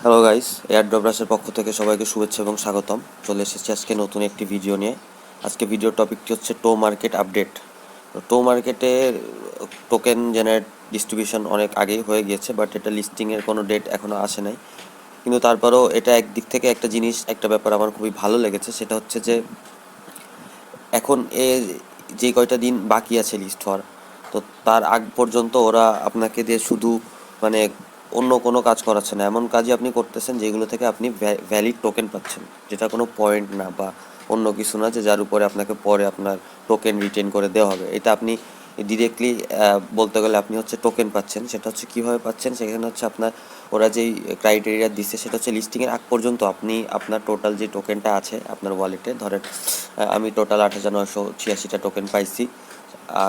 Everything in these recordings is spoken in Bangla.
হ্যালো গাইস, এয়ারড্রপ রাশের পক্ষ থেকে সবাইকে শুভেচ্ছা এবং স্বাগতম। চলে এসেছি আজকে নতুন একটি ভিডিও নিয়ে। আজকে ভিডিওর টপিকটি হচ্ছে টো মার্কেট আপডেট। টো মার্কেটে টোকেন জেনারেট ডিস্ট্রিবিউশন অনেক আগেই হয়ে গিয়েছে, বাট এটা লিস্টিংয়ের কোনো ডেট এখনও আসে নাই। কিন্তু তারপরেও এটা একদিক থেকে একটা ব্যাপার আমার খুবই ভালো লেগেছে, সেটা হচ্ছে যে এখন যে কয়টা দিন বাকি আছে লিস্ট হওয়ার, তো তার আগ পর্যন্ত ওরা আপনাকে দিয়ে শুধু মানে অন্য কোনো কাজ করাচ্ছে না, এমন কাজই আপনি করতেছেন যেগুলো থেকে আপনি ভ্যালিড টোকেন পাচ্ছেন, যেটা কোনো পয়েন্ট না বা অন্য কিছু না যে যার উপরে আপনাকে পরে আপনার টোকেন রিটেন করে দেওয়া হবে। এটা আপনি ডিরেক্টলি বলতে গেলে আপনি হচ্ছে টোকেন পাচ্ছেন। সেটা হচ্ছে কীভাবে পাচ্ছেন, সেখানে হচ্ছে আপনার ওরা যেই ক্রাইটেরিয়া দিচ্ছে সেটা হচ্ছে লিস্টিংয়ের আগ পর্যন্ত আপনি আপনার টোটাল যে টোকেনটা আছে আপনার ওয়ালেটে, ধরেন আমি টোটাল 8,986টা টোকেন পাইছি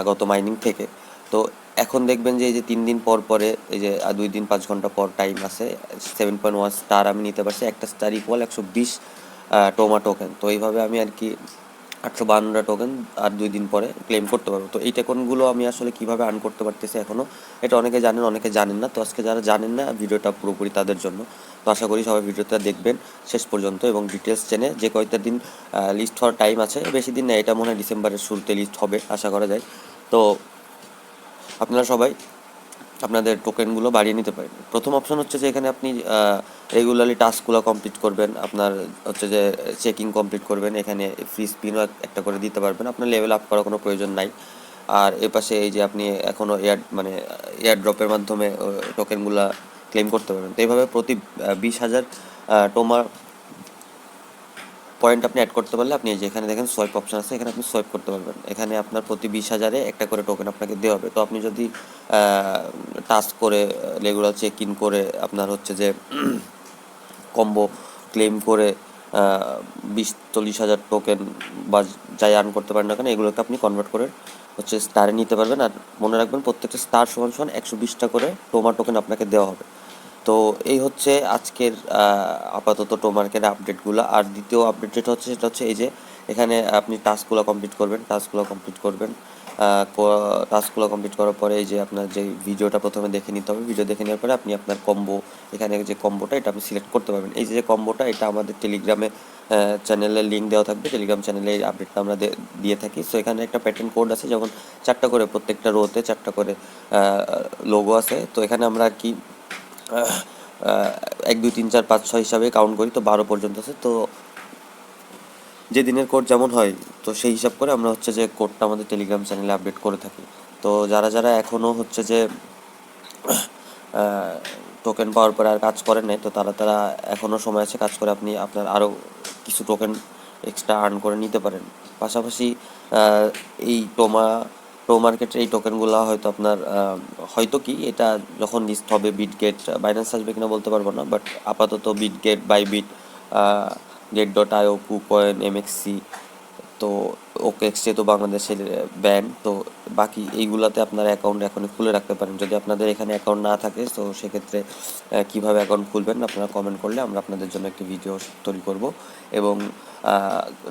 গত মাইনিং থেকে। তো এখন দেখবেন যে এই যে 3 দিন পর পরে এই যে 2 দিন 5 ঘন্টা পর টাইম আছে, 7.1 স্টার আমি নিতে পারছি। একটা স্টার ইকুয়াল 120 টোমা টোকেন। তো এইভাবে আমি আর কি 852টা টোকেন আর 2 দিন পরে ক্লেম করতে পারবো। তো এই টোকেনগুলো আমি আসলে কীভাবে আর্ন করতে পারতেছি এখনও, এটা অনেকে জানেন অনেকে জানেন না। তো আজকে যারা জানেন না, ভিডিওটা পুরোপুরি তাদের জন্য। তো আশা করি সবাই ভিডিওটা দেখবেন শেষ পর্যন্ত এবং ডিটেলস জেনে যে কয়টা দিন লিস্ট হওয়ার টাইম আছে, বেশি দিন না, এটা মনে হয় ডিসেম্বরের শুরুতে লিস্ট হবে আশা করা যায়। তো আপনারা সবাই আপনাদের টোকেনগুলো বাড়িয়ে নিতে পারেন। প্রথম অপশন হচ্ছে যে এখানে আপনি রেগুলারলি টাস্কগুলো কমপ্লিট করবেন, আপনার হচ্ছে যে চেকিং কমপ্লিট করবেন, এখানে ফ্রি স্পিনও একটা করে দিতে পারবেন, আপনার লেভেল আপ করার কোনো প্রয়োজন নাই। আর এ পাশে এই যে আপনি এখনও এয়ার ড্রপের মাধ্যমে টোকেনগুলো ক্লেম করতে পারবেন। তো এইভাবে প্রতি 20,000 টোমার পয়েন্ট আপনি অ্যাড করতে পারলে আপনি যেখানে দেখেন সোয়াইপ অপশন আছে, এখানে আপনি সোয়াইপ করতে পারবেন। এখানে আপনার প্রতি 20,000-এ একটা করে টোকেন আপনাকে দেওয়া হবে। তো আপনি যদি টাস্ক করে রেগুলার চেক ইন করে আপনার হচ্ছে যে কম্বো ক্লেম করে 20-40 হাজার টোকেন বা যাই আর্ন করতে পারেন না কেন, এগুলোকে আপনি কনভার্ট করে হচ্ছে স্টারে নিতে পারবেন। আর মনে রাখবেন প্রত্যেকটা স্টার সমান সমান 120টা করে টোমা টোকেন আপনাকে দেওয়া হবে। তো এই হচ্ছে আজকের আপাতত টো মার্কেটের আপডেটগুলো। আর দ্বিতীয় আপডেট যেটা হচ্ছে সেটা হচ্ছে এই যে এখানে আপনি টাস্কগুলো কমপ্লিট করবেন। টাস্কগুলো কমপ্লিট করার পরে এই যে আপনার যে ভিডিওটা প্রথমে দেখে নিতে হবে, ভিডিও দেখে নেওয়ার পরে আপনি আপনার কম্বো, এখানে যে কম্বোটা এটা আপনি সিলেক্ট করতে পারবেন। এই যে কম্বোটা, এটা আমাদের টেলিগ্রামে চ্যানেলের লিঙ্ক দেওয়া থাকবে, টেলিগ্রাম চ্যানেলে এই আপডেটটা আমরা দিয়ে থাকি। সো এখানে একটা প্যাটার্ন কোড আছে, যেমন 4টা করে প্রত্যেকটা রোতে 4টা করে লোগো আছে। তো এখানে আমরা আর কি 1 2 3 4 5 6 হিসাবে কাউন্ট করি, তো 12 পর্যন্ত আছে। তো যে দিনের কোড যেমন হয়, তো সেই হিসাব করে আমরা হচ্ছে যে কোডটা আমাদের টেলিগ্রাম চ্যানেলে আপডেট করে থাকি। তো যারা যারা এখনও হচ্ছে যে টোকেন পাওয়ার পরে আর কাজ করেন নাই, তো তারা এখনও সময় আছে কাজ করে আপনি আপনার আরও কিছু টোকেন এক্সট্রা আর্ন করে নিতে পারেন। পাশাপাশি এই টো মার্কেটের এই টোকেনগুলো হয়তো আপনার হয়তো কি এটা যখন লিস্ট হবে, বিটগেট, বাইন্যান্স আসবে কিনা বলতে পারবো না, বাট আপাতত বিটগেট, বাইবিট, গেট.io, কুকয়েন, এমএক্সি, তো ওকেএক্স যেহেতু বাংলাদেশের ব্যান্ড, তো বাকি এইগুলাতে আপনারা অ্যাকাউন্ট এখনই খুলে রাখতে পারেন। যদি আপনাদের এখানে অ্যাকাউন্ট না থাকে, তো সেক্ষেত্রে কীভাবে অ্যাকাউন্ট খুলবেন আপনারা কমেন্ট করলে আমরা আপনাদের জন্য একটি ভিডিও তৈরি করব। এবং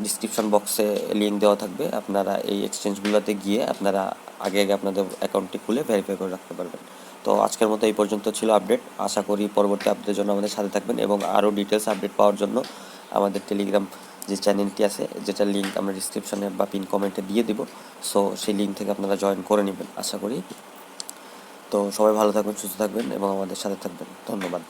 ডিসক্রিপশন বক্সে লিঙ্ক দেওয়া থাকবে, আপনারা এই এক্সচেঞ্জগুলোতে গিয়ে আপনারা আগে আগে আপনাদের অ্যাকাউন্টটি খুলে ভেরিফাই করে রাখতে পারবেন। তো আজকের মতো এই পর্যন্ত ছিল আপডেট। আশা করি পরবর্তী আপডেটের জন্য আমাদের সাথে থাকবেন এবং আরও ডিটেলস আপডেট পাওয়ার জন্য আমাদের টেলিগ্রাম যে চ্যানেলটি আছে, যেটার লিঙ্ক আমরা ডিসক্রিপশনে বা পিন কমেন্টে দিয়ে দিব, সো সেই লিঙ্ক থেকে আপনারা জয়েন করে নেবেন আশা করি। তো সবাই ভালো থাকবেন, সুস্থ থাকবেন এবং আমাদের সাথে থাকবেন। ধন্যবাদ।